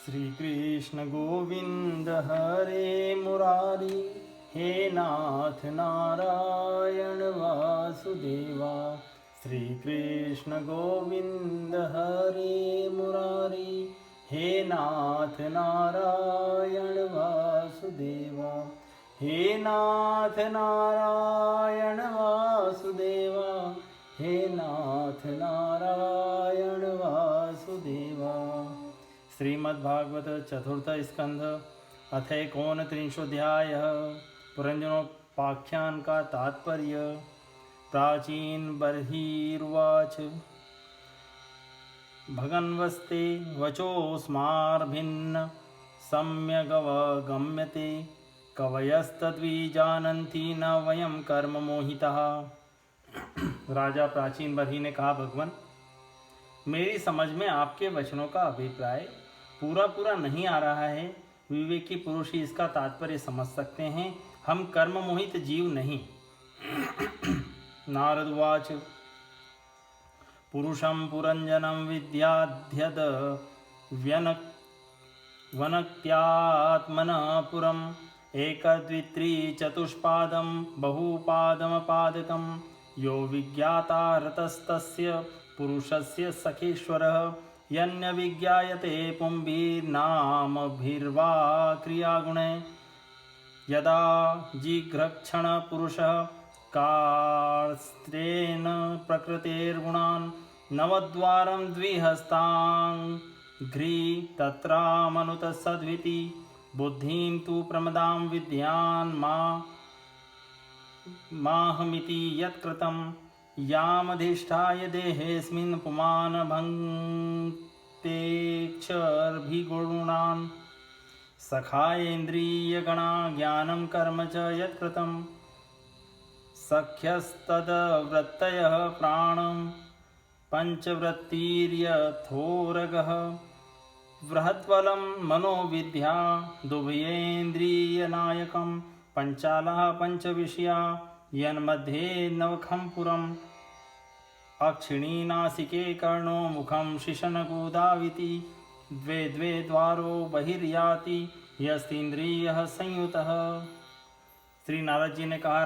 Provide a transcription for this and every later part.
श्री कृष्ण गोविंद हरे मुरारी, हे नाथ नारायण वासुदेवा। श्री कृष्ण गोविंद हरे मुरारी, हे नाथ नारायण वासुदेवा। हे नाथ नारायण वासुदेवा, हे नाथ नारायण वासुदेवा। श्रीमद्भागवत चतुर्थ स्कंध अथ एकोनत्रिंशोऽध्याय। पुरंजनोपाख्यान का तात्पर्य। प्राचीन बर्हिर्वाच भगन्वस्ते वचोस्मार्भिन्न सम्यगवगम्यते, कवयस्तद्विजानन्ति न वयं कर्म मोहितः। राजा प्राचीन बर्हि ने कहा, भगवान, मेरी समझ में आपके वचनों का अभिप्राय पूरा नहीं आ रहा है। विवेकी पुरुष ही इसका तात्पर्य समझ सकते हैं, हम कर्म मोहित जीव नहीं। नारदवाच पुरुषं पुरंजनं विद्याध्यद वनक्त्यात्मनः पुरम् एकदवित्रिचतुष्पादं बहुपादमपादकं यो विज्ञाता रतस्तस्य पुरुषस्य सखेश्वरः यन्यविज्ञायते पुंभिर्नामभिर्वा क्रियागुणे यदा जिघ्रक्षण पुरुषः कार्स्त्रेण प्रकृतेर्गुणान् नवद्वारं द्विहस्ताङ्घ्रि तत्रामनुतसद्विति बुद्धिं तु प्रमदां विद्यान् माहमिति यत्कृतं यामधिष्ठाय देहेऽस्मिन् पुमान् भङ्क्तेक्षर्भिगुणान् सखायेन्द्रियगणा ज्ञानं कर्म च यत्कृतं सख्यस्तद्वृत्तयः प्राणं पञ्चवृत्तिर्यथोरगः बृहद्बलं मनोविद्या दुभयेन्द्रियनायकं पञ्चालः पञ्चविषया यन्मध्ये नवखं पुरम् अक्षिणी नासिके कर्णो मुखं शिशनगुदाविति द्वे द्वे द्वारो बहिर्याति यस्तीन्द्रियः संयुतः। श्री नारद जी ने कहा,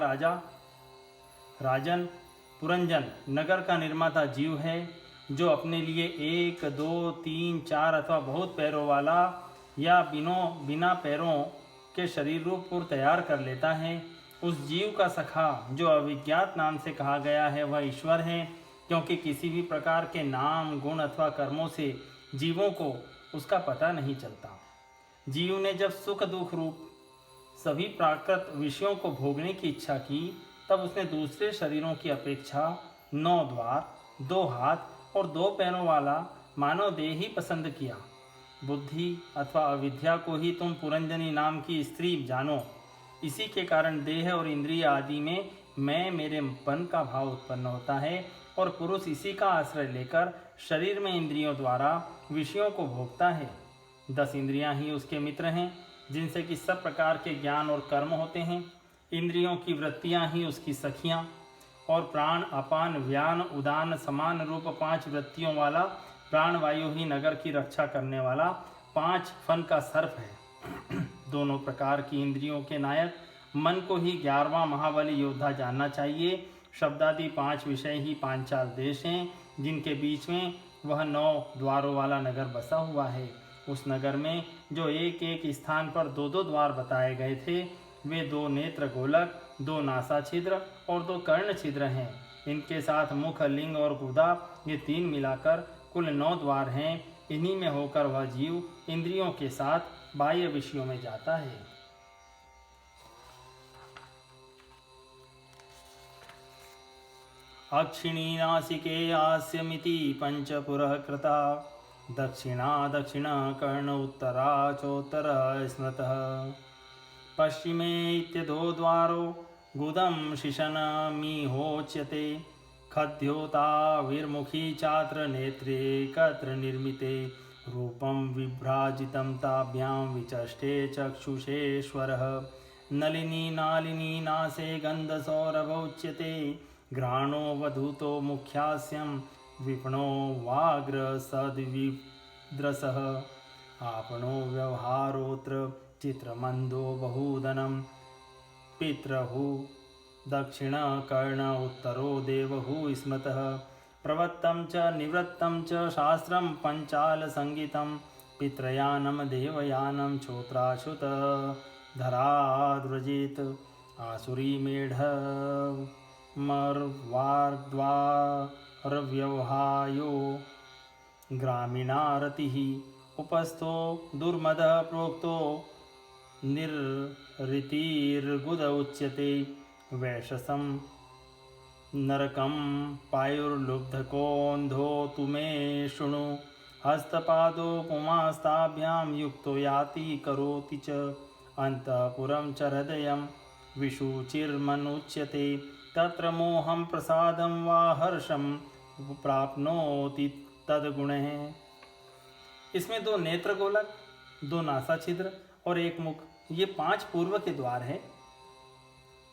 राजन, पुरंजन नगर का निर्माता जीव है, जो अपने लिए 1, 2, 3, 4 अथवा बहुत पैरों वाला या बिना पैरों के शरीर रूप पुर तैयार कर लेता है। उस जीव का सखा जो अविज्ञात नाम से कहा गया है वह ईश्वर है, क्योंकि किसी भी प्रकार के नाम, गुण अथवा कर्मों से जीवों को उसका पता नहीं चलता। जीव ने जब सुख दुख रूप सभी प्राकृत विषयों को भोगने की इच्छा की, तब उसने दूसरे शरीरों की अपेक्षा 9 द्वार, 2 हाथ और 2 पैरों वाला मानव देह ही पसंद किया। बुद्धि अथवा अविद्या को ही तुम पुरंजनी नाम की स्त्री जानो। इसी के कारण देह और इंद्रिय आदि में मैं मेरेपन का भाव उत्पन्न होता है, और पुरुष इसी का आश्रय लेकर शरीर में इंद्रियों द्वारा विषयों को भोगता है। 10 इंद्रियां ही उसके मित्र हैं, जिनसे कि सब प्रकार के ज्ञान और कर्म होते हैं। इंद्रियों की वृत्तियां ही उसकी सखियां, और प्राण, अपान, व्यान, उदान समान रूप 5 वृत्तियों वाला प्राणवायु ही नगर की रक्षा करने वाला 5 फन का सर्प है। दोनों प्रकार की इंद्रियों के नायक मन को ही 11वां महाबली योद्धा जानना चाहिए। शब्दादि 5 विषय ही पांचाल देश हैं, जिनके बीच में वह 9 द्वारों वाला नगर बसा हुआ है। उस नगर में जो एक एक स्थान पर 2-2 द्वार बताए गए थे, वे 2 नेत्र गोलक, 2 नासा छिद्र और 2 कर्ण छिद्र हैं। इनके साथ मुख, लिंग और गुदा, ये 3 मिलाकर कुल 9 द्वार हैं। इन्हीं में होकर वह जीव इंद्रियों के साथ बाह्य विषयों में जाता है। अक्षिणी नासिके आस्यमिति पंचपुरः कृता, दक्षिणा दक्षिण कर्ण उत्तरा चोत्तर स्मृतः, पश्चिमे इत्यधो द्वारो गुदं शिशनमिहोच्यते, खद्योता विर्मुखी चात्र नेत्रे कत्र निर्मिते, रूपं विभ्राजितं ताभ्यां विचष्टे चक्षुषेश्वरः, नलिनी नालिनी नासे गन्धसौरभोच्यते, घ्राणो वधूतो मुख्यास्यं विपणो वाग्र सद्विद्रसः, आपनो व्यवहारोत्र चित्रमन्दो बहुधनं पितृहु दक्षिणकर्ण उत्तरो देवहु स्मृतः प्रवत्तं च निवृत्तं च शास्त्रं पञ्चालसङ्गीतं पितृयानं देवयानं श्रोत्राच्युत धराद्व्रजेत् आसुरीमेढ मर्वार्द्वारव्यवहायो ग्रामीणारतिः उपस्थो दुर्मदः प्रोक्तो निर्ऋतिर्गुद उच्यते वैशसं नरकं पायुर्लुब्धकोन्धो तु मे शृणु हस्तपादोपमास्ताभ्यां युक्तो याति करोति च अन्तःपुरं च हृदयं विशुचिर्मनुच्यते तत्र मोहं प्रसादं वा हर्षं प्राप्नोति तद्गुणः। इसमें 2 नेत्र गोलक, 2 नासा छिद्र और 1 मुख, ये 5 पूर्व के द्वार है।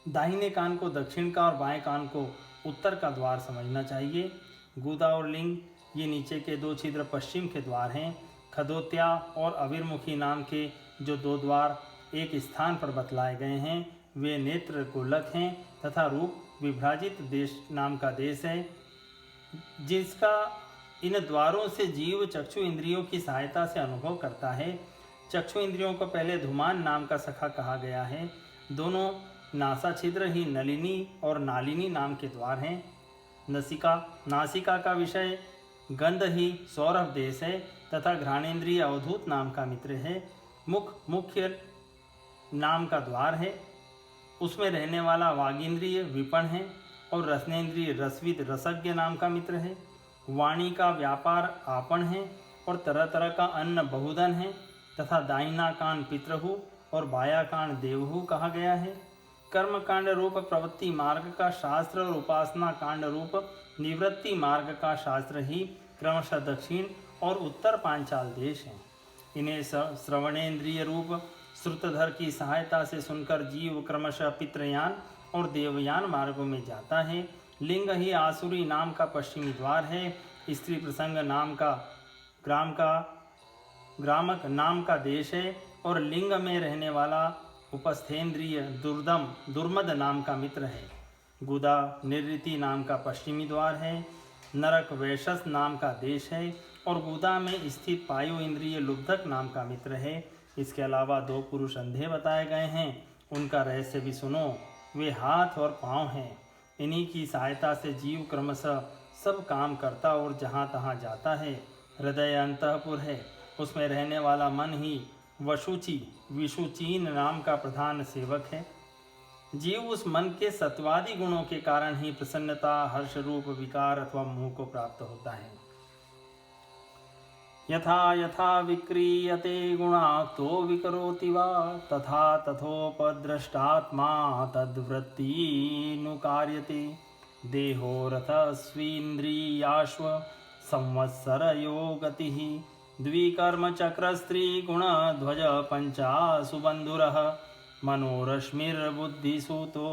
दाहिने कान को दक्षिण का और बाएं कान को उत्तर का द्वार समझना चाहिए। गुदा और लिंग ये नीचे के 2 छिद्र पश्चिम के द्वार हैं। खदोत्या और अविर्मुखी नाम के जो 2 द्वार एक स्थान पर बतलाए गए हैं वे नेत्र गोलक हैं तथा रूप विभ्राजित देश नाम का देश है, जिसका इन द्वारों से जीव चक्षु इंद्रियों की सहायता से अनुभव करता है। चक्षु इंद्रियों को पहले धुमान नाम का सखा कहा गया है। दोनों नासा छिद्र ही नलिनी और नालिनी नाम के द्वार हैं। नासिका का विषय गंध ही सौरभ देश है तथा घ्राणेन्द्रिय अवधूत नाम का मित्र है। मुख मुख्य नाम का द्वार है, उसमें रहने वाला वागींद्रिय विपण है और रसनेन्द्रिय रसविद रसज्ञ नाम का मित्र है। वाणी का व्यापार आपण है और तरह तरह का अन्न बहुधन है तथा दाहिना कान पितृहु और बाया कान देवहु कहा गया है। कर्म कांड रूप प्रवृत्ति मार्ग का शास्त्र और उपासना कांड रूप निवृत्ति मार्ग का शास्त्र ही क्रमशः दक्षिण और उत्तर पांचाल देश हैं। इन्हें श्रवणेन्द्रिय रूप श्रुतधर की सहायता से सुनकर जीव क्रमशः पितृयान और देवयान मार्गों में जाता है। लिंग ही आसुरी नाम का पश्चिमी द्वार है। स्त्री प्रसंग नाम का ग्रामक नाम का देश है और लिंग में रहने वाला उपस्थेन्द्रिय दुर्मद नाम का मित्र है। गुदा निर्ऋति नाम का पश्चिमी द्वार है। नरक वैशस नाम का देश है और गुदा में स्थित पायु इंद्रिय लुब्धक नाम का मित्र है। इसके अलावा 2 पुरुष अंधे बताए गए हैं, उनका रहस्य भी सुनो। वे हाथ और पाँव हैं। इन्हीं की सहायता से जीव क्रमशः सब काम करता और जहाँ तहाँ जाता है। हृदय अंतःपुर है, उसमें रहने वाला मन ही विशुचीन नाम का प्रधान सेवक है। जीव उस मन के सत्वादि गुणों के कारण ही प्रसन्नता, हर्ष रूप विकार अथवा मोह को प्राप्त होता है। यथा यथा विक्रियते गुणाक्तो विकरोति वा तथा तथोपद्रष्टात्मा तद्वृत्तिनुकार्यते। देहो रथस्वीन्द्रियाश्व संवत्सरयो गतिः द्विकर्म चक्रस्त्री गुण ध्वज पंचासु बन्धुरः मनोरश्मिर्बुद्धिसूतो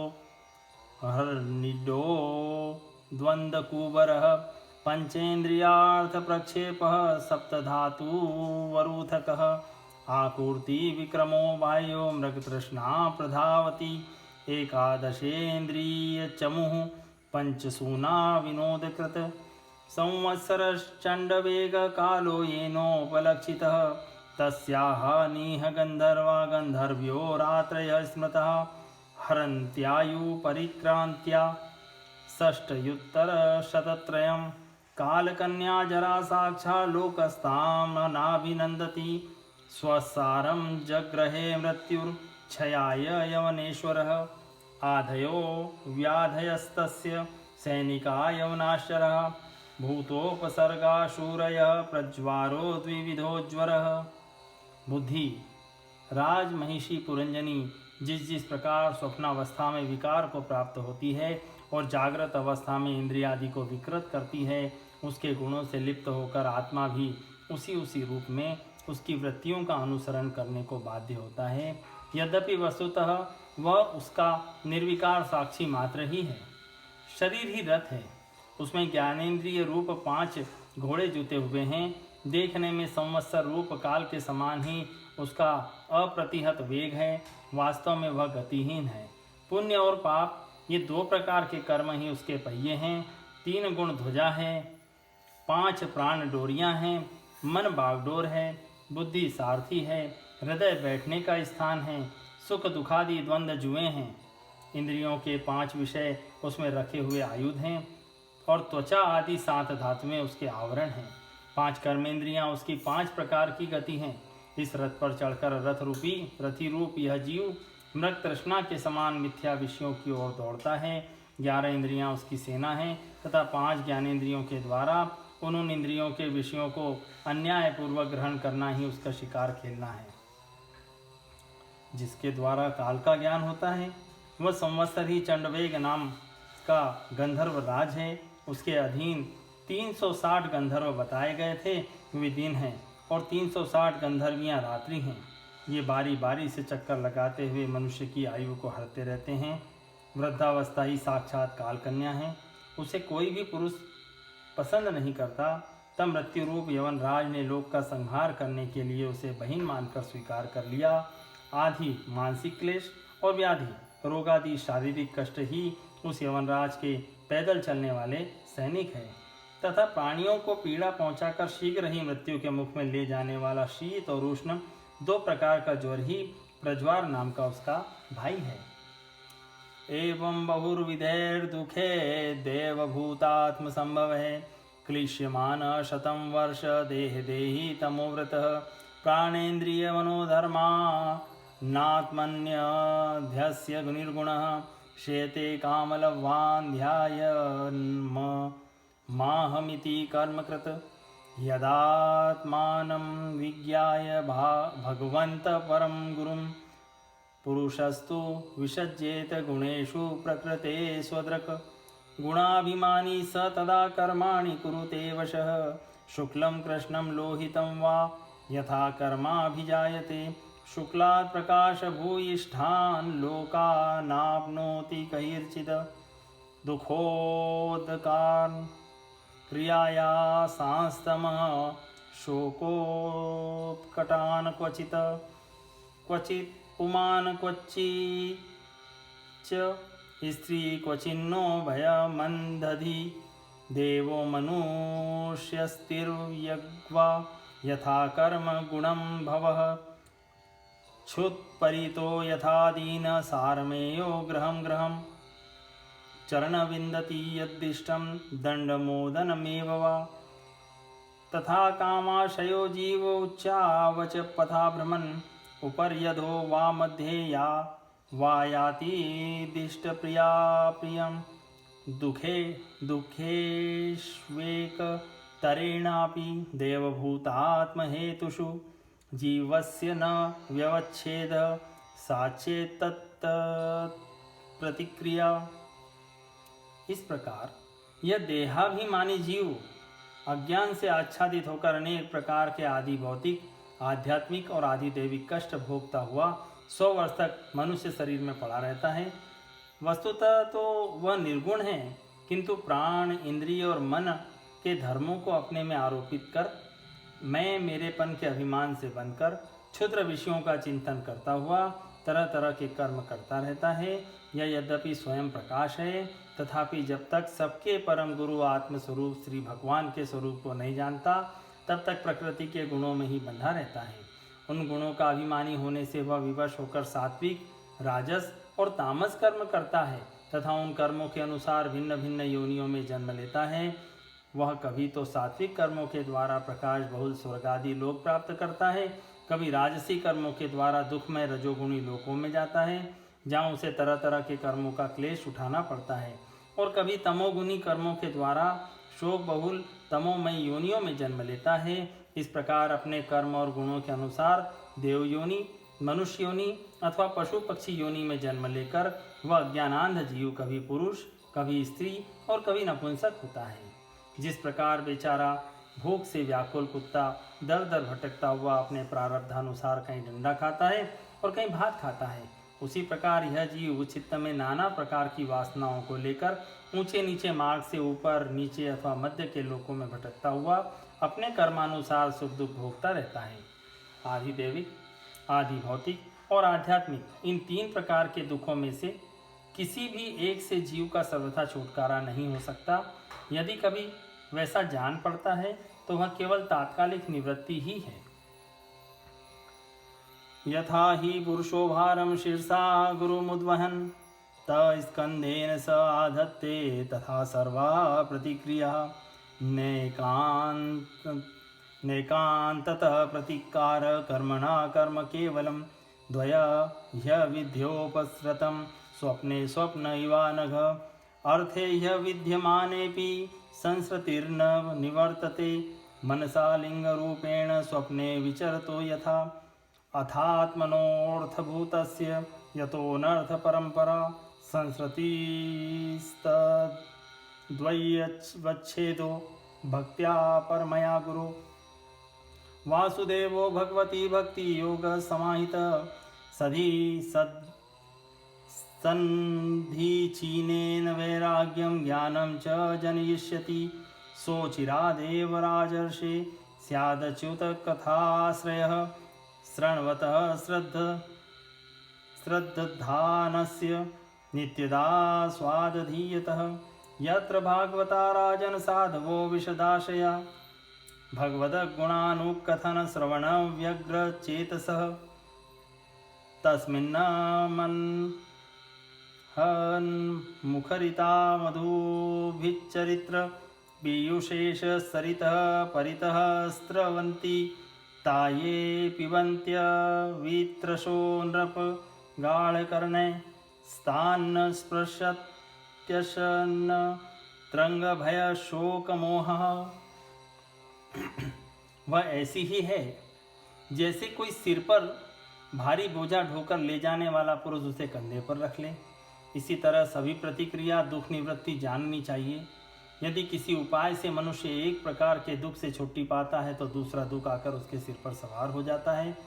हर्निडो द्वन्द्वकुबरः पंचेन्द्रियार्थप्रक्षेपः सप्तधातुवरूथकः आकुर्ति विक्रमो बाह्यो मृगतृष्णा प्रधावति एकादशेन्द्रियचमुः पंचसूना विनोदकृत संवत्सरश्चण्डवेग कालो येनोपलक्षितः तस्याह नीह गन्धर्वा गन्धर्व्यो रात्रयः स्मृतः हरन्त्यायु परिक्रान्त्या षष्टयुत्तरशतत्रयं कालकन्या जरा साक्षा लोकस्तां नाभिनन्दति स्वसारं जग्रहे मृत्युर्क्षयाय यवनेश्वरः आधयो व्याधयस्तस्य सैनिका यवनाश्चरः भूतोपसर्गाशूरयः प्रज्वारो द्विविधोज्वरः। बुद्धि राजमहिषी पुरंजनी जिस प्रकार स्वप्नावस्था में विकार को प्राप्त होती है और जागृत अवस्था में इंद्रियादि को विकृत करती है, उसके गुणों से लिप्त होकर आत्मा भी उसी रूप में उसकी वृत्तियों का अनुसरण करने को बाध्य होता है। यद्यपि वस्तुतः वह उसका निर्विकार साक्षी मात्र ही है। शरीर ही रथ है, उसमें ज्ञानेन्द्रिय रूप 5 घोड़े जुते हुए हैं। देखने में संवत्सर रूप काल के समान ही उसका अप्रतिहत वेग है, वास्तव में वह गतिहीन है। पुण्य और पाप ये दो प्रकार के कर्म ही उसके पहिए हैं। 3 गुण ध्वजा है, 5 प्राण डोरियां हैं, मन बागडोर है, बुद्धि सारथी है, हृदय बैठने का स्थान है, सुख दुखादि द्वंद्व जुए हैं, इंद्रियों के 5 विषय उसमें रखे हुए आयुध हैं और त्वचा आदि 7 धातुएं उसके आवरण हैं। 5 कर्मेंद्रियां उसकी 5 प्रकार की गति हैं। इस रथ पर चढ़कर रथी रूप यह जीव मृग तृष्णा के समान मिथ्या विषयों की ओर दौड़ता है। 11 इंद्रियां उसकी सेना हैं तथा 5 ज्ञानेंद्रियों के द्वारा उन इंद्रियों के विषयों को अन्यायपूर्वक ग्रहण करना ही उसका शिकार खेलना है। जिसके द्वारा काल का ज्ञान होता है वह संवत्सर ही चंडवेग नाम का गंधर्व राज है। उसके अधीन 360 गंधर्व बताए गए थे, वे दिन हैं, और 360 गंधर्वियाँ रात्रि हैं। ये बारी बारी से चक्कर लगाते हुए मनुष्य की आयु को हरते रहते हैं। वृद्धावस्था ही साक्षात काल कन्या है, उसे कोई भी पुरुष पसंद नहीं करता। तब मृत्यु रूप यवन राज ने लोक का संहार करने के लिए उसे बहिन मानकर स्वीकार कर लिया। आदि मानसिक क्लेश और व्याधि रोगादि शारीरिक कष्ट ही उस यवनराज के पैदल चलने वाले सैनिक है, तथा प्राणियों को पीड़ा पहुंचाकर शीघ्र ही मृत्यु के मुख में ले जाने वाला शीत और उष्ण 2 प्रकार का ज्वर ही प्रज्वार नाम का उसका भाई है। एवं बहुर्विधैर्दुखे देवभूतात्म संभव है, क्लिश्यमान 100 वर्ष देहि तमोव्रतः, प्राणेन्द्रिय मनोधर्मा नात्मन्यध्यस्य निर्गुणः, शेते कामलवान् ध्यायन्माहमिति कर्मकृत, यदात्मानं विज्ञाय भगवन्त परं गुरुं, पुरुषस्तु विसज्जेत गुणेषु प्रकृते स्वदृक्, गुणाभिमानी स तदा कर्माणि कुरुते वशः, शुक्लं कृष्णं लोहितं वा यथा कर्माभिजायते, शुक्लात् प्रकाशभूयिष्ठान् लोकानाप्नोति कैर्चित्, दुःखोदकान् क्रियाया सांस्तमः शोकोत्कटान् क्वचित् पुमान् क्वचिच्च स्त्री क्वचिन्नो भयमन्दधि, देवो मनुष्यस्तिर्यग्वा यथा कर्म गुणं भवः, क्षुत्परितो यथा दीन सारमेयो ग्रहं चरण विन्दति यद्दिष्टं दण्डमोदनमेव वा, तथा कामाशयो जीव उच्चावच पथा भ्रमन्, उपर्यधो वा मध्ये या वा याति दिष्ट प्रिया प्रियं, दुःखेष्वेक तरेणापि देवभूतात्महेतुषु, जीवस्य न व्यवच्छेद साचेत प्रतिक्रिया। इस प्रकार यह देहाभिमानी जीव अज्ञान से आच्छादित होकर अनेक प्रकार के आदि भौतिक, आध्यात्मिक और आदि दैविक कष्ट भोगता हुआ 100 वर्ष तक मनुष्य शरीर में पड़ा रहता है। वस्तुतः तो वह निर्गुण है, किंतु प्राण, इंद्रिय और मन के धर्मों को अपने में आरोपित कर मैं मेरेपन के अभिमान से बनकर क्षुद्र विषयों का चिंतन करता हुआ तरह तरह के कर्म करता रहता है। यह यद्यपि स्वयं प्रकाश है, तथापि जब तक सबके परम गुरु आत्मस्वरूप श्री भगवान के स्वरूप को नहीं जानता, तब तक प्रकृति के गुणों में ही बंधा रहता है। उन गुणों का अभिमानी होने से वह विवश होकर सात्विक, राजस और तामस कर्म करता है तथा उन कर्मों के अनुसार भिन्न भिन्न योनियों में जन्म लेता है। वह कभी तो सात्विक कर्मों के द्वारा प्रकाश बहुल स्वर्ग आदि लोक प्राप्त करता है, कभी राजसी कर्मों के द्वारा दुखमय रजोगुणी लोकों में जाता है, जहाँ उसे तरह तरह के कर्मों का क्लेश उठाना पड़ता है, और कभी तमोगुणी कर्मों के द्वारा शोक बहुल तमोमय योनियों में जन्म लेता है। इस प्रकार अपने कर्म और गुणों के अनुसार देव योनि, मनुष्य योनि अथवा पशु पक्षी योनि में जन्म लेकर वह अज्ञानांध जीव कभी पुरुष, कभी स्त्री और कभी नपुंसक होता है। जिस प्रकार बेचारा भूख से व्याकुल कुत्ता दर दर भटकता हुआ अपने प्रारब्धानुसार कहीं डंडा खाता है और कहीं भात खाता है, उसी प्रकार यह जीव चित्त में नाना प्रकार की वासनाओं को लेकर ऊंचे नीचे मार्ग से ऊपर नीचे अथवा मध्य के लोकों में भटकता हुआ अपने कर्मानुसार सुख दुख भोगता रहता है। आदि दैविक, आदि भौतिक और आध्यात्मिक, इन 3 प्रकार के दुखों में से किसी भी एक से जीव का सर्वथा छुटकारा नहीं हो सकता। यदि कभी वैसा जान पड़ता है तो वह केवल तात्कालिक निवृत्ति ही है। यथा ही पुरुषो भारम शीर्षा गुरुमुद्वहन् तस्कन्धेन स आधत्ते तथा सर्वा प्रतिक्रिया नैकान्ततः प्रतिकार कर्मणा कर्म केवलं द्वया ह्यविध्योपसृतं स्वप्ने स्वप्न इवानघ अर्थे ह्यविद्यमानेऽपि संसृतिर्न निवर्तते मनसा लिङ्गरूपेण स्वप्ने विचरतो यथा अथात्मनोऽर्थभूतस्य यतोऽनर्थपरम्परा संसृतिस्तद्वच्छेदो भक्त्या परमया गुरु वासुदेवो भगवती भक्ति योग समाहित सधि सन्धिचीनेन वैराग्यं ज्ञानं च जनयिष्यति सोचिरादेव राजर्षे स्यादच्युत कथाश्रयः शृण्वतः श्रद्धानस्य नित्यदा स्वादधीयतः यत्र भागवता राजन साधवो विशदाशया भगवद्गुणानुकथन श्रवण व्यग्रचेतसः तस्मिन् मुखरिता मधुभिच्चरित्र पीयूषेश सरितः परितः स्रवन्ति ताये पिबन्त्य वित्रशो नृप गाढकर्णे स्थान्न स्पृशत्यशन त्रंग भय शोक मोह। वह ऐसी ही है जैसे कोई सिर पर भारी बोझा ढोकर ले जाने वाला पुरुष उसे कंधे पर रख ले। इसी तरह सभी प्रतिक्रिया दुख निवृत्ति जाननी चाहिए। यदि किसी उपाय से मनुष्य एक प्रकार के दुख से छुट्टी पाता है तो दूसरा दुख आकर उसके सिर पर सवार हो जाता है।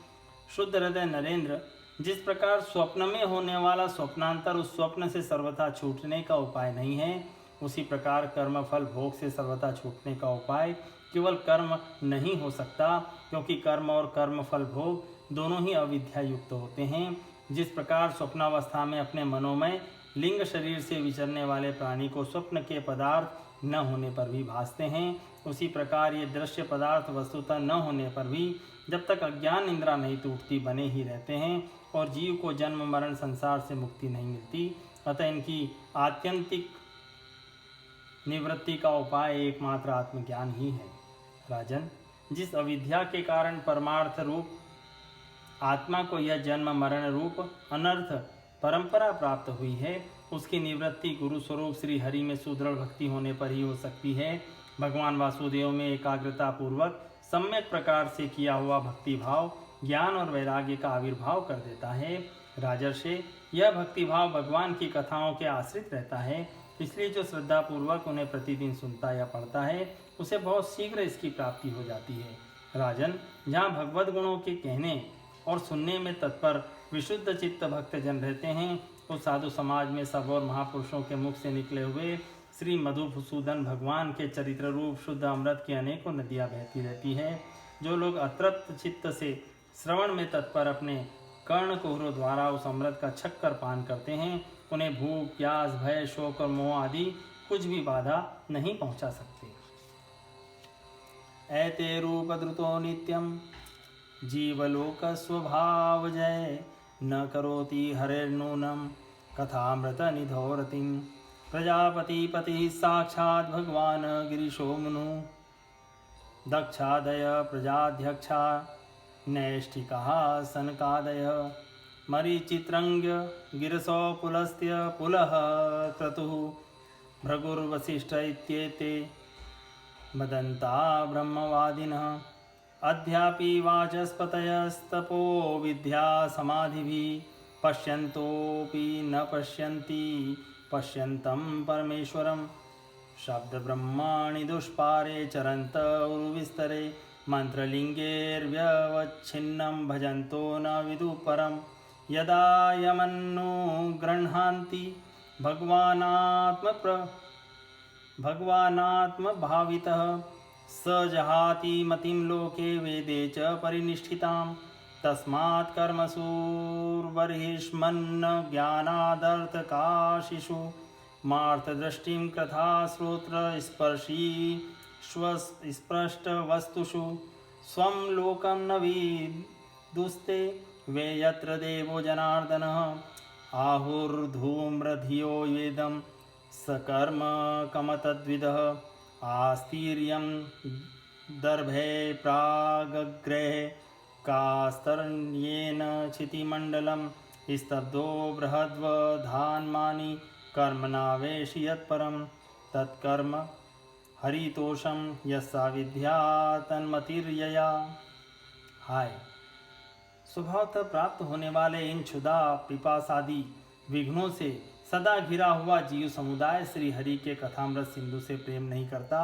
शुद्ध हृदय नरेंद्र, जिस प्रकार स्वप्न में होने वाला स्वप्नांतर उस स्वप्न से सर्वथा छूटने का उपाय नहीं है, उसी प्रकार कर्म फल भोग से सर्वथा छूटने का उपाय केवल कर्म नहीं हो सकता, क्योंकि कर्म और कर्म फल भोग दोनों ही अविद्या युक्त होते हैं। जिस प्रकार स्वप्नावस्था में अपने मनोमय लिंग शरीर से विचरने वाले प्राणी को स्वप्न के पदार्थ न होने पर भी भासते हैं, उसी प्रकार ये दृश्य पदार्थ वस्तुतः न होने पर भी जब तक अज्ञान निद्रा नहीं टूटती बने ही रहते हैं और जीव को जन्म मरण संसार से मुक्ति नहीं मिलती। अतः इनकी आत्यंतिक निवृत्ति का उपाय एकमात्र आत्मज्ञान ही है। राजन, जिस अविद्या के कारण परमार्थ रूप आत्मा को यह जन्म मरण रूप अनर्थ परंपरा प्राप्त हुई है, उसकी निवृत्ति गुरु स्वरूप श्री हरि में सुदृढ़ भक्ति होने पर ही हो सकती है। भगवान वासुदेव में एकाग्रता पूर्वक सम्यक प्रकार से किया हुआ भक्ति भाव ज्ञान और वैराग्य का आविर्भाव कर देता है। राजर्षे, यह भक्ति भाव भगवान की कथाओं के आश्रित रहता है, इसलिए जो श्रद्धा पूर्वक उन्हें प्रतिदिन सुनता या पढ़ता है उसे बहुत शीघ्र इसकी प्राप्ति हो जाती है। राजन, जहाँ भगवद गुणों के कहने और सुनने में तत्पर विशुद्ध चित्त भक्तजन रहते हैं, उस साधु समाज में सब और महापुरुषों के मुख से निकले हुए श्री मधुसूदन भगवान के चरित्र रूप शुद्ध अमृत की अनेकों नदियाँ बहती रहती है। जो लोग अतृप्त चित्त से श्रवण में तत्पर अपने कर्णकुहरों द्वारा उस अमृत का छक्कर पान करते हैं, उन्हें भूख प्यास भय शोक और मोह आदि कुछ भी बाधा नहीं पहुंचा सकते। ऐते रूप द्रुतो नित्यम जीवलोक स्वभाव जय न करोति हरेर्नूनम कथामृत निधोरतिम प्रजापति पति साक्षात् भगवान गिरीशो मुनु दक्षादय प्रजाध्यक्षा नैष्ठिकाः सनकादय मरीचित्रंग्य गिरसो पुलस्त्य पुलः क्रतुः भृगुर्वसिष्ठ इत्येते मदन्ता ब्रह्मवादिनः अद्यापि वाचस्पतयस्तपो विद्या समाधिभिः पश्यन्तोऽपि न पश्यन्ति पश्यन्तं परमेश्वरं शब्दब्रह्माणि दुष्पारे चरन्त उर्विस्तरे मन्त्रलिङ्गैर्व्यवच्छिन्नं भजन्तो न विदुः परं यदा यमन्नुगृह्णान्ति भगवानात्मभावितः स जहाति मतिं लोके वेदे च परिनिष्ठितां तस्मात् कर्मसूर्बर्हिष्मन्न ज्ञानादर्थकाशिषु मार्थदृष्टिं कृथा श्रोत्रस्पर्शी स्पष्टवस्तुषु स्वं लोकं न विदुस्ते वे यत्र देवो जनार्दनः आहुर्धूम्रधियो येदं सकर्म कमतद्विदः आस्तीर्यं दर्भे प्रागग्रे कास्तरण्येन क्षितिमण्डलं स्तब्धो बृहद्वधान्मानि कर्मणावेशि यत्परं तत्कर्म हरितोषम यस्सा विद्या तन्मतिर्यया। हाय, स्वभावतः प्राप्त होने वाले इन क्षुधा पिपासादि विघ्नों से सदा घिरा हुआ जीव समुदाय श्री हरि के कथामृत सिंधु से प्रेम नहीं करता।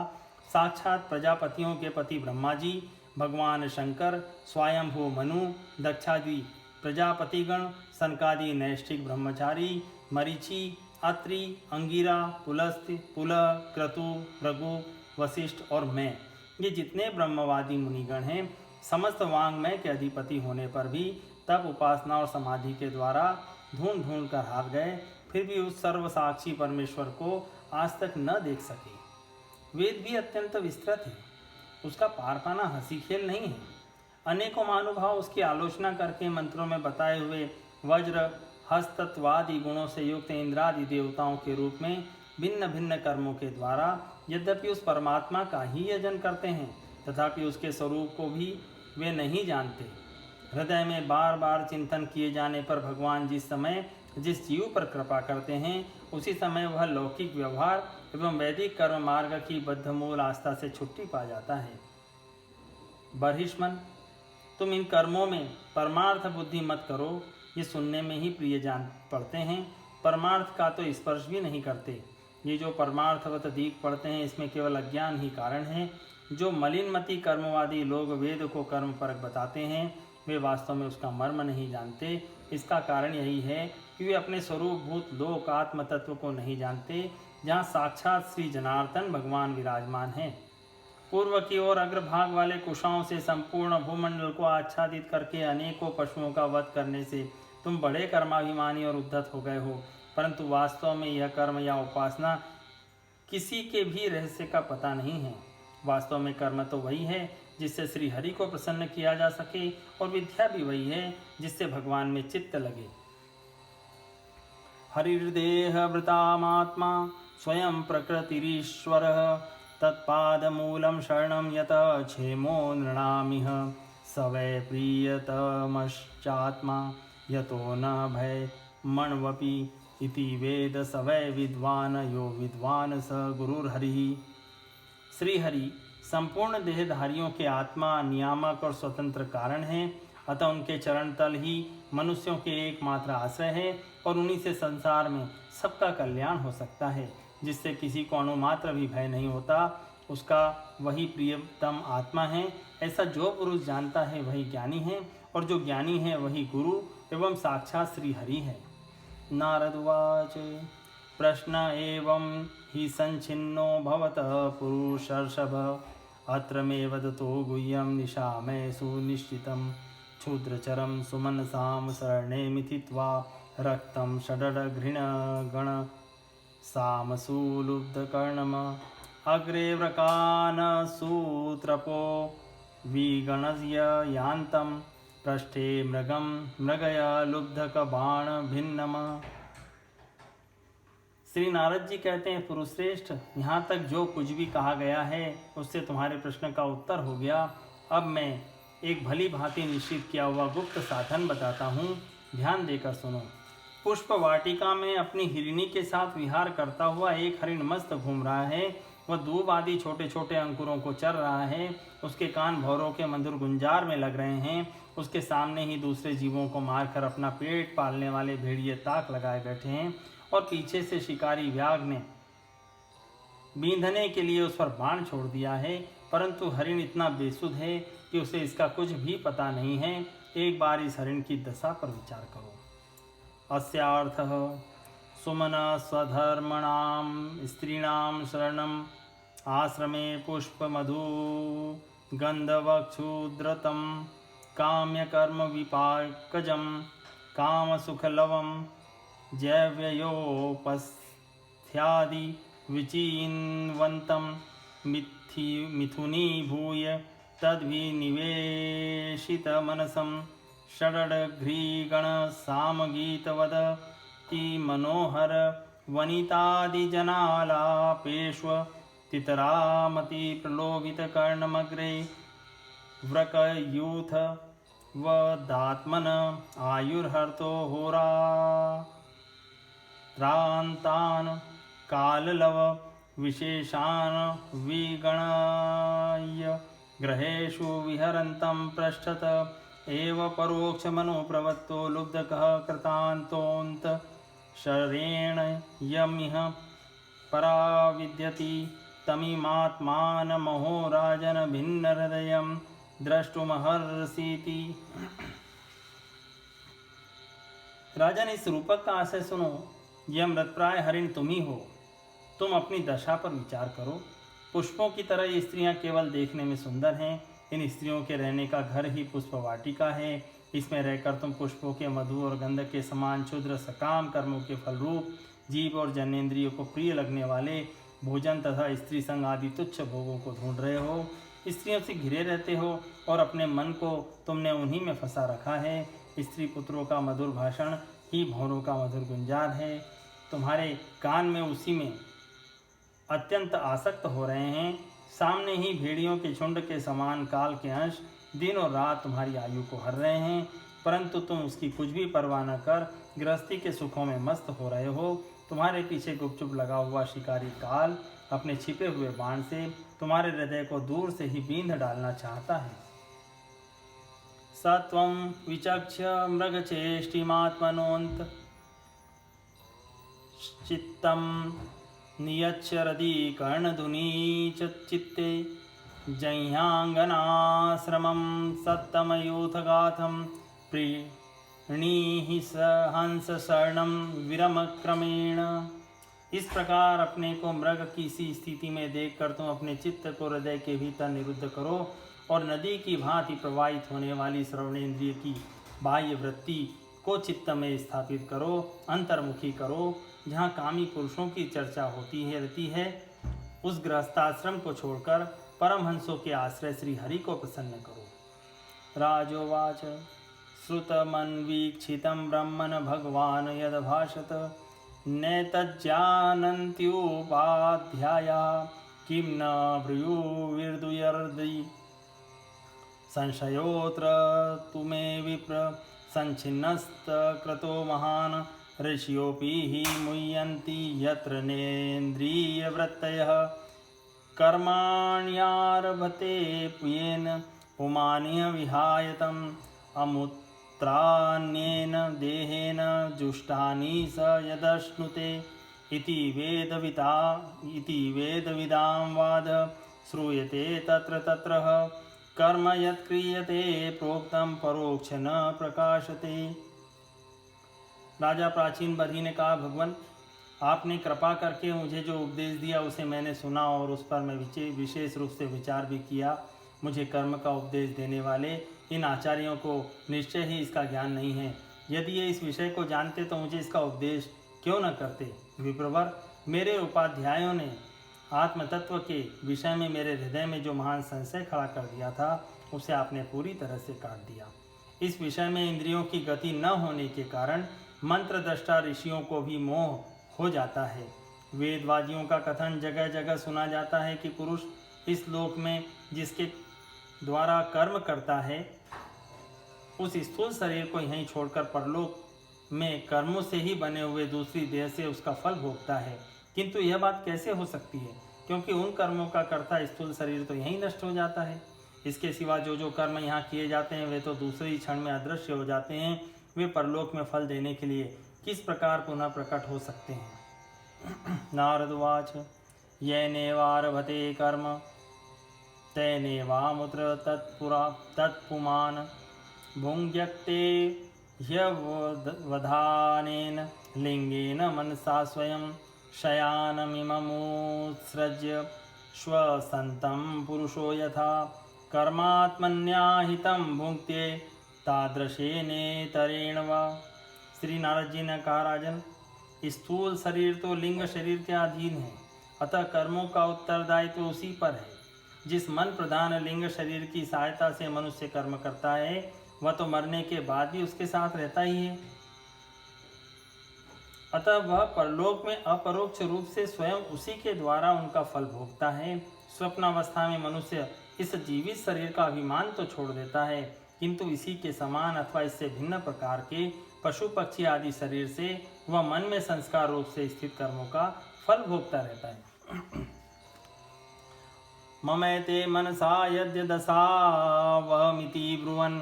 साक्षात प्रजापतियों के पति ब्रह्मा जी, भगवान शंकर, स्वयंभू मनु, दक्षादि प्रजापतिगण, सनकादि नैष्ठिक ब्रह्मचारी, मरीचि, अत्रि, अंगिरा, पुलस्त्य, पुलह, क्रतु, भृगु, वशिष्ठ और मैं, ये जितने ब्रह्मवादी मुनिगण हैं, समस्त वांग्मय के अधिपति होने पर भी तब उपासना और समाधि के द्वारा ढूंढ ढूंढ कर हार गए, फिर भी उस सर्वसाक्षी परमेश्वर को आज तक न देख सके। वेद भी अत्यंत विस्तृत है, उसका पार पाना हंसी खेल नहीं है। अनेकों महानुभाव उसकी आलोचना करके मंत्रों में बताए हुए वज्र हस्तत्वादि गुणों से युक्त इंद्रादि देवताओं के रूप में भिन्न भिन्न कर्मों के द्वारा यद्यपि उस परमात्मा का ही यजन करते हैं, तथापि उसके स्वरूप को भी वे नहीं जानते। हृदय में बार बार चिंतन किए जाने पर भगवान जिस समय जिस जीव पर कृपा करते हैं, उसी समय वह लौकिक व्यवहार एवं वैदिक कर्म मार्ग की बद्धमूल आस्था से छुट्टी पा जाता है। बर्हिष्मन, तुम इन कर्मों में परमार्थ बुद्धि मत करो, ये सुनने में ही प्रिय जान पड़ते हैं, परमार्थ का तो स्पर्श भी नहीं करते। ये जो परमार्थवत दीख पड़ते हैं, इसमें केवल अज्ञान ही कारण है। जो मलिनमती कर्मवादी लोग वेद को कर्म परक बताते हैं, वे वास्तव में उसका मर्म नहीं जानते। इसका कारण यही है कि वे अपने स्वरूपभूत लोक आत्म तत्व को नहीं जानते, जहाँ साक्षात श्री जनार्दन भगवान विराजमान हैं। पूर्व की ओर अग्रभाग वाले कुशाओं से संपूर्ण भूमंडल को आच्छादित करके अनेकों पशुओं का वध करने से तुम बड़े कर्माभिमानी और उद्धत हो गए हो, परंतु वास्तव में यह कर्म या उपासना किसी के भी रहस्य का पता नहीं है। वास्तव में कर्म तो वही है जिससे श्री हरि को प्रसन्न किया जा सके, और विद्या भी वही है जिससे भगवान में चित्त लगे। हरिर्देह वृतामात्मा स्वयं प्रकृतिरीश्वर तत्पादमूलं शरणं यत क्षेमो नृणामिह स वै प्रियतमश्चात्मा यतो न भय मण्वपि इति वेद स वै विद्वान यो विद्वान स गुरुर्हरिः। श्री हरि संपूर्ण देहधारियों के आत्मा, नियामक और स्वतंत्र कारण हैं, अतः उनके चरण तल ही मनुष्यों के एकमात्र आश्रय है, और उन्हीं से संसार में सबका कल्याण हो सकता है। जिससे किसी को अणुमात्र भी भय नहीं होता, उसका वही प्रियतम आत्मा है। ऐसा जो पुरुष जानता है वही ज्ञानी है, और जो ज्ञानी है वही गुरु एवं साक्षात श्री हरि है। नारद उवाच प्रश्न एवं हि संचिन्नो भवतः पुरुषर्षभ अत्र मे वदतो गुह्यं निशामय सुनिश्चितं क्षुद्रचरं सुमनसां शरणे मिथित्वा रक्तं षडघृणगण सामसूलुब्धकर्णम अग्रे व्रकानसूत्रपो विगणस्य यान्तं पृष्ठे मृगं मृगया लुब्धकबाण भिन्नम। श्री नारद जी कहते हैं, पुरुषश्रेष्ठ, यहाँ तक जो कुछ भी कहा गया है उससे तुम्हारे प्रश्न का उत्तर हो गया। अब मैं एक भली भांति निश्चित किया हुआ गुप्त साधन बताता हूँ, ध्यान देकर सुनो। पुष्प वाटिका में अपनी हिरणी के साथ विहार करता हुआ एक हरिण मस्त घूम रहा है। वह दूब आदि छोटे छोटे अंकुरों को चर रहा है। उसके कान भौरों के मधुर गुंजार में लग रहे हैं। उसके सामने ही दूसरे जीवों को मारकर अपना पेट पालने वाले भेड़िए ताक लगाए बैठे हैं, और पीछे से शिकारी व्याघ्र ने बींधने के लिए उस पर बाण छोड़ दिया है, परंतु हरिण इतना बेसुध है कि उसे इसका कुछ भी पता नहीं है। एक बार इस हरिण की दशा पर विचार करो। अस्यार्थः सुमन स्वधर्मणां स्त्रीणां शरणं आश्रमे पुष्पमधु गन्धवक्षुद्रतं काम्यकर्मविपाकजं कामसुखलवं जैव्ययोपस्थ्यादि विचिन्वन्तं मिथुनीभूय तद्विनिवेशितमनसं षडघ्रीगणसामगीतवदति मनोहर वनितादिजनालापेष्वतितरामति प्रलोभितकर्णमग्रे व्रकयूथ वदात्मन आयुर्हर्तो होरात्रान्तान् काललव विशेषान् विगणय्य ग्रहेषु विहरन्तं पृष्ठत एव परोक्षमनुप्रवत्तो लुब्धकः कृतान्तोऽन्त शरेण यमिह पराविद्यति तमिमात्मानमहो राजन भिन्नहृदयं द्रष्टुमहर्षीति। राजन, इस रूपक का आशय सुनो। यह मृतप्राय हरिण तुम ही हो। तुम अपनी दशा पर विचार करो। पुष्पों की तरह ये स्त्रियां केवल देखने में सुंदर हैं। इन स्त्रियों के रहने का घर ही पुष्प वाटिका है। इसमें रहकर तुम पुष्पों के मधु और गंध के समान क्षुद्र सकाम कर्मों के फलरूप जीव और जनेन्द्रियों को प्रिय लगने वाले भोजन तथा स्त्री संग आदि तुच्छ भोगों को ढूंढ रहे हो। स्त्रियों से घिरे रहते हो और अपने मन को तुमने उन्हीं में फंसा रखा है। स्त्री पुत्रों का मधुर भाषण ही भौरों का मधुर गुंजार है। तुम्हारे कान में उसी में अत्यंत आसक्त हो रहे हैं। सामने ही भेड़ियों के झुंड के समान काल के अंश दिन और रात तुम्हारी आयु को हर रहे हैं, परंतु तुम उसकी कुछ भी परवाह न कर गृहस्थी के सुखों में मस्त हो रहे हो। तुम्हारे पीछे गुपचुप लगा हुआ शिकारी काल अपने छिपे हुए बाण से तुम्हारे हृदय को दूर से ही बींध डालना चाहता है। सत्वं विचक्ष मृगचेष्टिमात्मनोऽन्त चित्तं नियच्छरदि कर्णधुनी च चित्ते जह्याङ्गनाश्रमं सत्तमयूथगाथं प्रीणीहि स हंस शरणं विरमक्रमेण। इस प्रकार अपने को मृग की सी स्थिति में देखकर तुम अपने चित्त को हृदय के भीतर निरुद्ध करो और नदी की भांति प्रवाहित होने वाली श्रवणेन्द्रिय की बाह्य वृत्ति को चित्त में स्थापित करो, अंतर्मुखी करो। जहाँ कामी पुरुषों की चर्चा होती है रहती है, उस गृहस्थाश्रम को छोड़कर परमहंसों के आश्रय श्री हरि को प्रसन्न करो। राजोवाच श्रुतमन्वीक्षितं ब्रह्मन् भगवान् यद्भाषत नैतज्जानन्त्युपाध्याया किं न ब्रूयुर्विर्दुयर्दि संशयोऽत्र तु मे विप्र सञ्छिन्नस्तक्रतो महान् ऋषियोऽपि हि मुह्यन्ति यत्र नेन्द्रियवृत्तयः कर्माण्यारभते येन पुमान्य विहायतम् अमुत्रान्येन देहेन जुष्टानि स यदश्नुते इति वेदविदां वाद श्रूयते तत्र तत्र कर्म यत्क्रियते प्रोक्तं परोक्ष न प्रकाशते। राजा प्राचीन बरही ने कहा, भगवान, आपने कृपा करके मुझे जो उपदेश दिया उसे मैंने सुना और उस पर मैं विशेष रूप से विचार भी किया। मुझे कर्म का उपदेश देने वाले इन आचार्यों को निश्चय ही इसका ज्ञान नहीं है। यदि ये इस विषय को जानते तो मुझे इसका उपदेश क्यों न करते। विप्रवर, मेरे उपाध्यायों ने आत्मतत्व के विषय में मेरे हृदय में जो महान संशय खड़ा कर दिया था उसे आपने पूरी तरह से काट दिया। इस विषय में इंद्रियों की गति न होने के कारण मंत्र दृष्टा ऋषियों को भी मोह हो जाता है। वेदवादियों का कथन जगह जगह सुना जाता है कि पुरुष इस लोक में जिसके द्वारा कर्म करता है उस स्थूल शरीर को यहीं छोड़कर परलोक में कर्मों से ही बने हुए दूसरी देह से उसका फल भोगता है। किंतु यह बात कैसे हो सकती है, क्योंकि उन कर्मों का कर्ता स्थूल शरीर तो यहीं नष्ट हो जाता है। इसके सिवा जो कर्म यहाँ किए जाते हैं वे तो दूसरे क्षण में अदृश्य हो जाते हैं। वे परलोक में फल देने के लिए किस प्रकार पुनः प्रकट हो सकते हैं। नारदवाच येनेवारभते कर्म तेनेवामुत्र तत्पुमान् भुङ्क्ते ह्यवधानेन लिंगेन मनसा स्वयं शयानमिममुत्सृज्य श्वसन्तं पुरुषो यथा कर्मात्मन्याहितं भुङ्क्ते तादृशेनेतरेण वा। श्री नारद जी ने कहा, राजन, स्थूल शरीर तो लिंग शरीर के अधीन है, अतः कर्मों का उत्तरदायित्व तो उसी पर है। जिस मन प्रधान लिंग शरीर की सहायता से मनुष्य कर्म करता है वह तो मरने के बाद भी उसके साथ रहता ही है, अतः वह परलोक में अपरोक्ष रूप से स्वयं उसी के द्वारा उनका फल भोगता है। स्वप्नावस्था में मनुष्य इस जीवित शरीर का अभिमान तो छोड़ देता है, किंतु इसी के समान अथवा इससे भिन्न प्रकार के पशु पक्षी आदि शरीर से वह मन में संस्कार रूप से स्थित कर्मों का फल भोगता रहता है। ममैते मनसा यद्य दशावमिति ब्रुवन्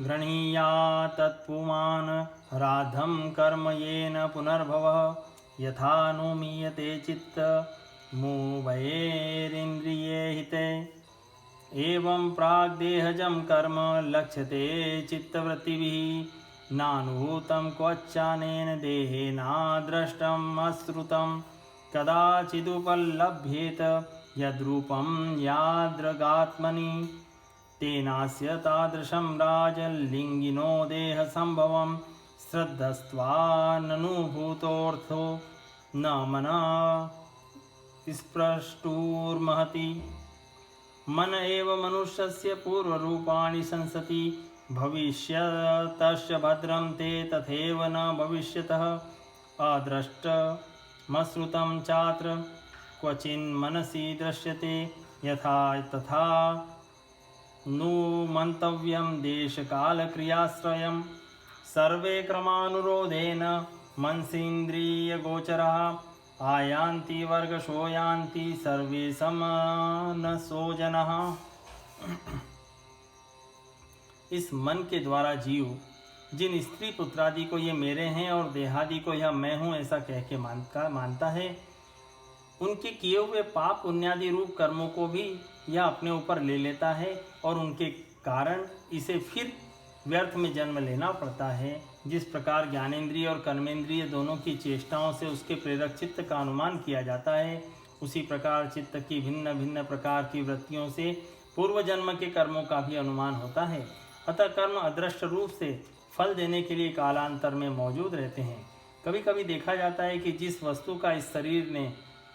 गृह्णीया तत्पुमान् राधं कर्म येन पुनर्भवः यथा नोमीयते चित्त मुभयेरिन्द्रिये हिते एवं प्राग्देहजं कर्म लक्ष्यते चित्तवृत्तिभिः नानुभूतं क्वचानेन देहेनादृष्टम् अश्रुतं कदाचिदुपलभ्येत यद्रूपं यादृगात्मनि तेनास्य तादृशं राजलिङ्गिनो देहसम्भवं श्रद्धस्त्वाननुभूतोऽर्थो न मनः स्पृष्टुर्महति। मन एव मनुष्यस्य पूर्वरूपाणि संसति भविष्यतश्च भद्रं ते तथैव न भविष्यतः अदृष्टमश्रुतं चात्र क्वचिन्मनसि दृश्यते यथा तथा नु मंतव्यं देशकालक्रियाश्रयं सर्वे क्रमानुरोधेन मनसीन्द्रियगोचरः आयान्ति वर्गशो यान्ति सर्वे समनसो जनः। इस मन के द्वारा जीव जिन स्त्री पुत्रादि को ये मेरे हैं और देहादि को यह मैं हूँ ऐसा कह के मानता है, उनके किए हुए पाप पुण्यादि रूप कर्मों को भी यह अपने ऊपर ले लेता है और उनके कारण इसे फिर व्यर्थ में जन्म लेना पड़ता है। जिस प्रकार ज्ञानेंद्रिय और कर्मेंद्रिय दोनों की चेष्टाओं से उसके प्रेरक चित्त का अनुमान किया जाता है, उसी प्रकार चित्त की भिन्न भिन्न प्रकार की वृत्तियों से पूर्व जन्म के कर्मों का भी अनुमान होता है। अतः कर्म अदृष्ट रूप से फल देने के लिए कालांतर में मौजूद रहते हैं। कभी कभी देखा जाता है कि जिस वस्तु का इस शरीर ने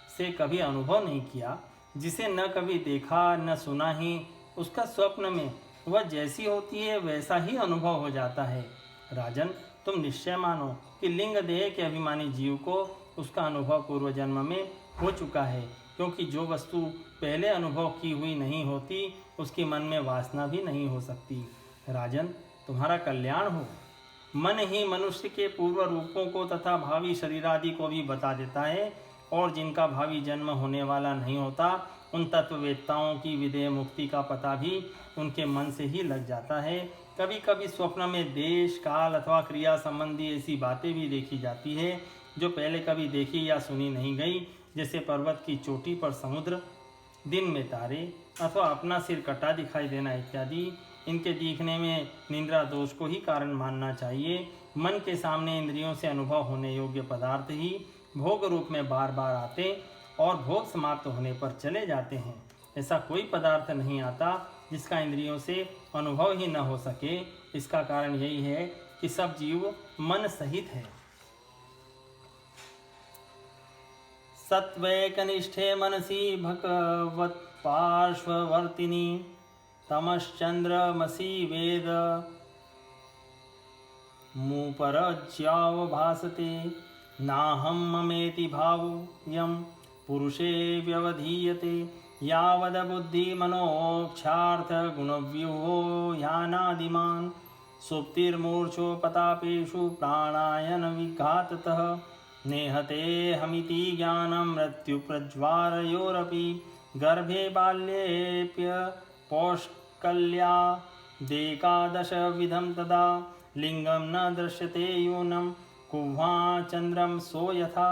से कभी अनुभव नहीं किया, जिसे न कभी देखा न सुना ही, उसका स्वप्न में वह जैसी होती है वैसा ही अनुभव हो जाता है। राजन, तुम निश्चय मानो कि लिंग देह के अभिमानी जीव को उसका अनुभव पूर्व जन्म में हो चुका है, क्योंकि जो वस्तु पहले अनुभव की हुई नहीं होती उसके मन में वासना भी नहीं हो सकती। राजन, तुम्हारा कल्याण हो। मन ही मनुष्य के पूर्व रूपों को तथा भावी शरीर आदि को भी बता देता है, और जिनका भावी जन्म होने वाला नहीं होता उन तत्ववेत्ताओं की विदेह मुक्ति का पता भी उनके मन से ही लग जाता है। कभी कभी स्वप्न में देश काल अथवा क्रिया संबंधी ऐसी बातें भी देखी जाती है जो पहले कभी देखी या सुनी नहीं गई, जैसे पर्वत की चोटी पर समुद्र, दिन में तारे अथवा अपना सिर कटा दिखाई देना इत्यादि। इनके दिखने में निंद्रा दोष को ही कारण मानना चाहिए। मन के सामने इंद्रियों से अनुभव होने योग्य पदार्थ ही भोग रूप में बार बार आते और भोग समाप्त होने पर चले जाते हैं। ऐसा कोई पदार्थ नहीं आता जिसका इंद्रियों से अनुभव ही न हो सके। इसका कारण यही है कि सब जीव मन सहित है। सत्वैकनिष्ठे मनसि भगवत पार्श्ववर्तिनी तमश्चंद्रमसि वेद मुपरज्यावभासते नाहं ममेति भावोऽयं पुरुषे व्यवधीयते यावद बुद्धिमनोक्षार्थ गुणव्यूहो ह्यानादिमान् सुप्तिर्मूर्छोपतापेषु प्राणायन विघाततः नेहते हमिति ज्ञानं मृत्युप्रज्वारयोरपि गर्भे बाल्येऽप्य पौष्कल्यादेकादशविधं तदा लिंगं न दृश्यते यूनं कुह्वा चंद्रम सो यथा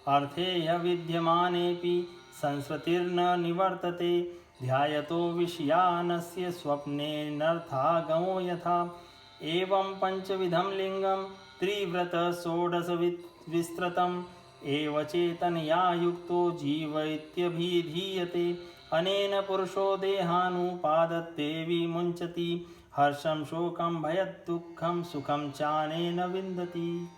अर्थे विद्यमानेऽपि संस्कृतिर्न निवर्तते ध्यायतो विषयानस्य स्वप्नेनर्थागमो यथा एवं पंचविधं लिंगं त्रिव्रत षोडश विस्तृतं एव चेतनया युक्तो जीव इत्यभिधीयते। अनेन पुरुषो देहानुपादत्ते विमुञ्चति। हर्षं शोकं भयदुःखं सुखं चानेन विन्दति।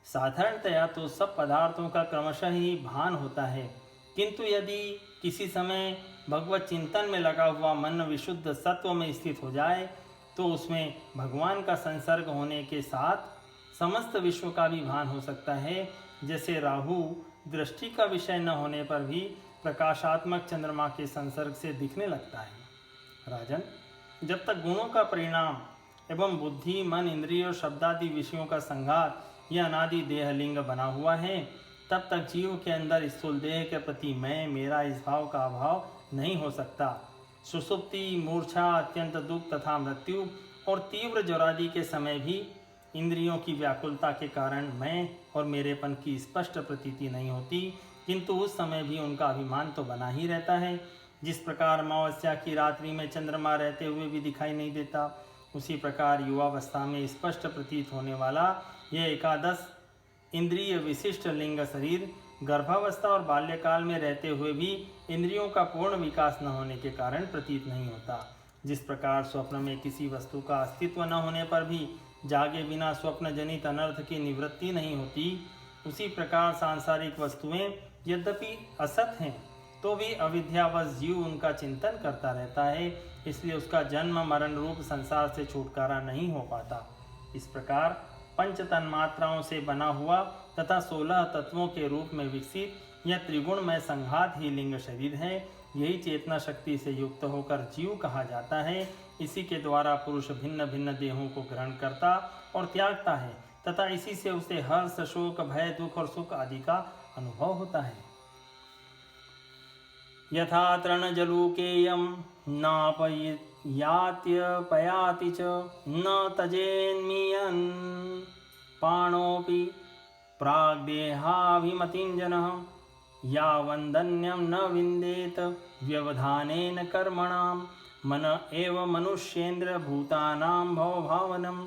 साधारणतया तो सब पदार्थों का क्रमशः ही भान होता है, किंतु यदि किसी समय भगवत चिंतन में लगा हुआ मन विशुद्ध सत्व में स्थित हो जाए तो उसमें भगवान का संसर्ग होने के साथ समस्त विश्व का भी भान हो सकता है। जैसे राहु दृष्टि का विषय न होने पर भी प्रकाशात्मक चंद्रमा के संसर्ग से दिखने लगता है। राजन, जब तक गुणों का परिणाम एवं बुद्धि मन इंद्रिय और शब्दादि विषयों का संघात यह अनादि देहलिंग बना हुआ है, तब तक जीव के अंदर स्थूल देह के प्रति मैं मेरा इस भाव का अभाव नहीं हो सकता। सुसुप्ति, मूर्छा, अत्यंत दुख तथा मृत्यु और तीव्र ज्वरादि के समय भी इंद्रियों की व्याकुलता के कारण मैं और मेरेपन की स्पष्ट प्रतीति नहीं होती, किंतु उस समय भी उनका अभिमान तो बना ही रहता है। जिस प्रकार अमावस्या की रात्रि में चंद्रमा रहते हुए भी दिखाई नहीं देता, उसी प्रकार युवावस्था में स्पष्ट प्रतीत होने वाला यह एकादश इंद्रिय विशिष्ट लिंग शरीर गर्भावस्था और बाल्यकाल में रहते हुए भी इंद्रियों का पूर्ण विकास न होने के कारण प्रतीत नहीं होता। जिस प्रकार स्वप्न में किसी वस्तु का अस्तित्व न होने पर भी जागे बिना स्वप्न जनित अनर्थ की निवृत्ति नहीं होती, उसी प्रकार सांसारिक वस्तुएं यद्यपि असत हैं तो भी अविद्यावश जीव उनका चिंतन करता रहता है, इसलिए उसका जन्म मरण रूप संसार से छुटकारा नहीं हो पाता। इस प्रकार पंच तन्मात्राओं से बना हुआ तथा 16 तत्वों के रूप में विकसित यह त्रिगुणमय संघात ही लिंग शरीर है। यही चेतना शक्ति से युक्त होकर जीव कहा जाता है। इसी के द्वारा पुरुष भिन्न भिन्न देहों को ग्रहण करता और त्यागता है तथा इसी से उसे हर्ष, शोक, भय, दुख और सुख आदि का अनुभव होता है। यथा तृणजलूकेयं नापयात्यपयाति च न तजेन्मियन् पाणोऽपि प्राग्देहाभिमतिं जनः यावन्दन्यं न विन्देत व्यवधानेन कर्मणां मन एव मनुष्येन्द्र भूतानां भवभावनं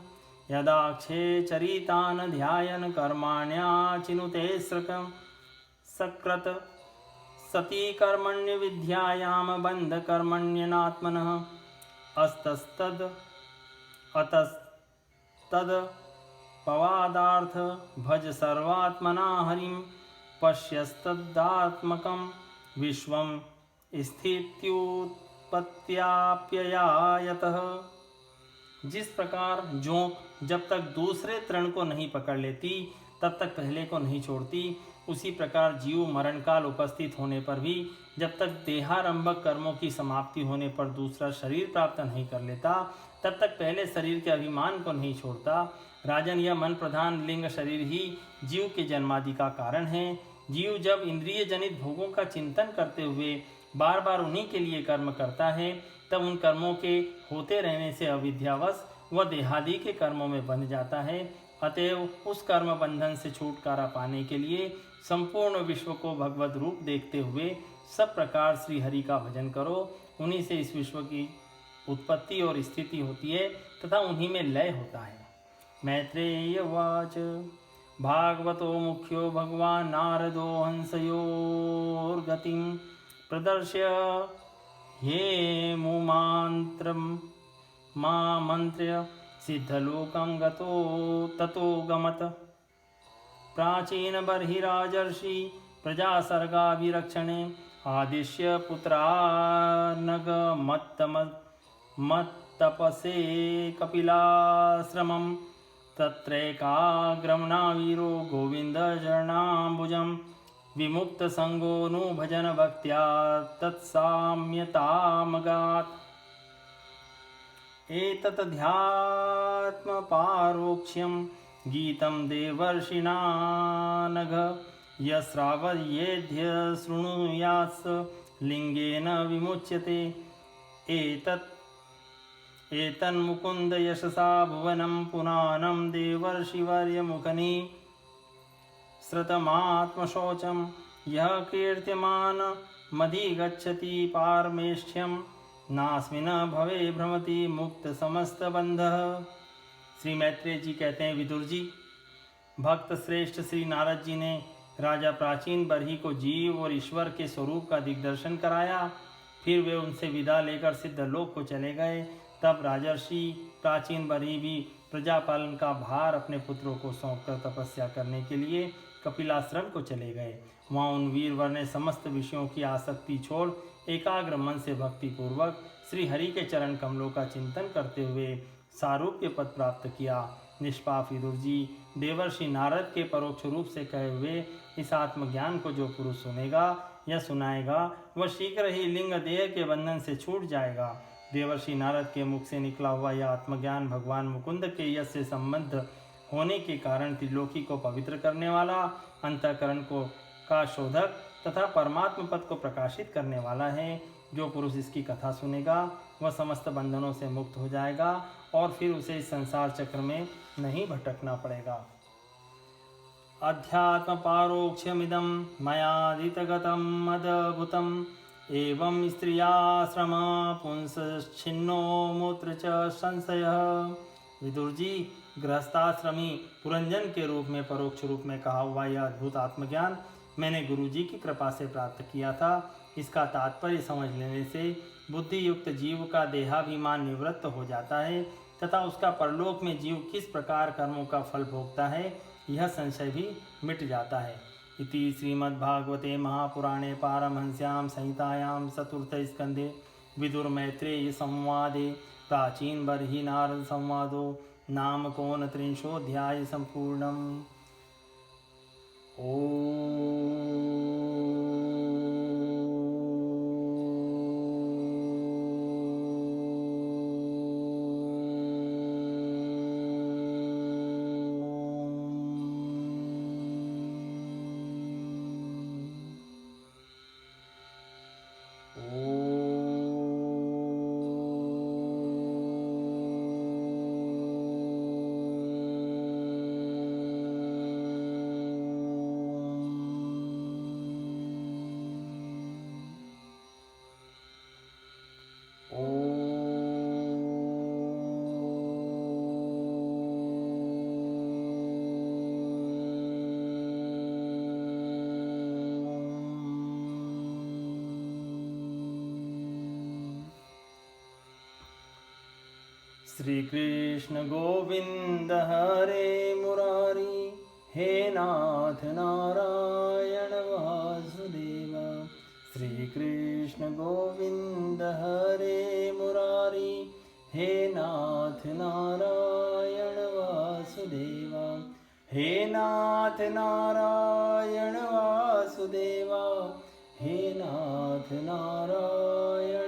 यदाक्षे चरितान् ध्यायन् कर्माण्याचिनुते सकृत सती कर्मण्य विद्यायां बंध कर्मण्यनात्मनः अस्तस्तद अतस्तद पवादार्थ भज सर्वात्मना हरिं पश्यस्तदात्मकं विश्वं स्थित्युत्पत्त्याप्ययायतः। जिस प्रकार जोंक जब तक दूसरे तृण को नहीं पकड़ लेती तब तक पहले को नहीं छोड़ती, उसी प्रकार जीव मरण काल उपस्थित होने पर भी जब तक देहारंभक कर्मों की समाप्ति होने पर दूसरा शरीर प्राप्त नहीं कर लेता, तब तक पहले शरीर के अभिमान को नहीं छोड़ता। राजन, यह मन प्रधान लिंग शरीर ही जीव के जन्मादि का कारण है। जीव जब इंद्रिय जनित भोगों का चिंतन करते हुए बार बार उन्हीं के लिए कर्म करता है, तब उन कर्मों के होते रहने से अविद्यावश वह देहादि के कर्मों में बंध जाता है। अतएव उस कर्म बंधन से छुटकारा पाने के लिए संपूर्ण विश्व को भगवत रूप देखते हुए सब प्रकार श्री हरि का भजन करो। उन्हीं से इस विश्व की उत्पत्ति और स्थिति होती है तथा उन्हीं में लय होता है। मैत्रेय उवाच भागवतो मुख्यो भगवान् नारदो हंसयोर्गतिं प्रदर्श्य ये मुमान्त्रं मामन्त्र्य सिद्धलोकं गतो ततो गमत। प्राचीन बर्हिराजर्षि प्रजासर्गाभिरक्षणे आदिश्य पुत्रार्नगमत्तपसे कपिलाश्रमं तत्रैकाग्रं नावीरो गोविन्दचरणाम्बुजं विमुक्तसङ्गोऽनुभजन भक्त्या तत्साम्यतामगात्। एतदध्यात्मपारोक्ष्यं गीतं देवर्षिणानघ यश्रावयेद्य शृणुयात्स लिंगेन विमुच्यते। एतन्मुकुन्द यशसा भुवनं पुनानं देवर्षिवर्यमुखनि श्रुतमात्मशोचं यः कीर्त्यमानमधिगच्छति पारमेष्ठ्यं नास्मिन् भवे भ्रमति मुक्त समस्त बंधः। श्री मैत्रेय जी कहते हैं, विदुर जी, भक्त श्रेष्ठ श्री नारद जी ने राजा प्राचीन बरही को जीव और ईश्वर के स्वरूप का दिग्दर्शन कराया। फिर वे उनसे विदा लेकर सिद्धलोक को चले गए। तब राजर्षि प्राचीन बरही भी प्रजापालन का भार अपने पुत्रों को सौंपकर तपस्या करने के लिए कपिलाश्रम को चले गए। वहाँ उन वीरवर ने समस्त विषयों की आसक्ति छोड़ एकाग्र मन से भक्तिपूर्वक श्री हरि के चरण कमलों का चिंतन करते हुए सारूप्य पद प्राप्त किया। निष्पाप विदुर जी, देवर्षि नारद के परोक्ष रूप से कहे हुए इस आत्मज्ञान को जो पुरुष सुनेगा या सुनाएगा वह शीघ्र ही लिंग देह के बंधन से छूट जाएगा। देवर्षि नारद के मुख से निकला हुआ यह आत्मज्ञान भगवान मुकुंद के यश से संबद्ध होने के कारण त्रिलोकी को पवित्र करने वाला, अंतःकरण को का शोधक तथा परमात्म पद को प्रकाशित करने वाला है। जो पुरुष इसकी कथा सुनेगा वह समस्त बंधनों से मुक्त हो जाएगा और फिर उसे इस संसार चक्र में नहीं भटकना पड़ेगा। अध्यात्म पारोक्ष्यमिदं मयादितगतम् अद्भुतम् एवं स्त्रियाश्रम पुंसच्छिन्नो मूत्र च संशयः। विदुर जी, गृहस्थाश्रमी पुरंजन के रूप में परोक्ष रूप में कहा हुआ यह अद्भुत आत्मज्ञान मैंने गुरु जी की कृपा से प्राप्त किया था। इसका तात्पर्य समझ लेने से बुद्धि युक्त जीव का देहाभिमान निवृत्त हो जाता है तथा उसका परलोक में जीव किस प्रकार कर्मों का फल भोगता है यह संशय भी मिट जाता है। इति श्रीमद्भागवते महापुराणे पारमहंस्यां संहितायां चतुर्थ स्कंधे विदुर मैत्रेय संवादे प्राचीन बर्हि नारद संवादो नाम कोनत्रिंशोऽध्याय संपूर्णम्। श्री कृष्ण गोविंद हरे मुरारी, हे नाथ नारायण वासुदेव। श्री कृष्ण गोविंद हरे मुरारी, हे नाथ नारायण वासुदेव। हे नाथ नारायण वासुदेव, हे नाथ नारायण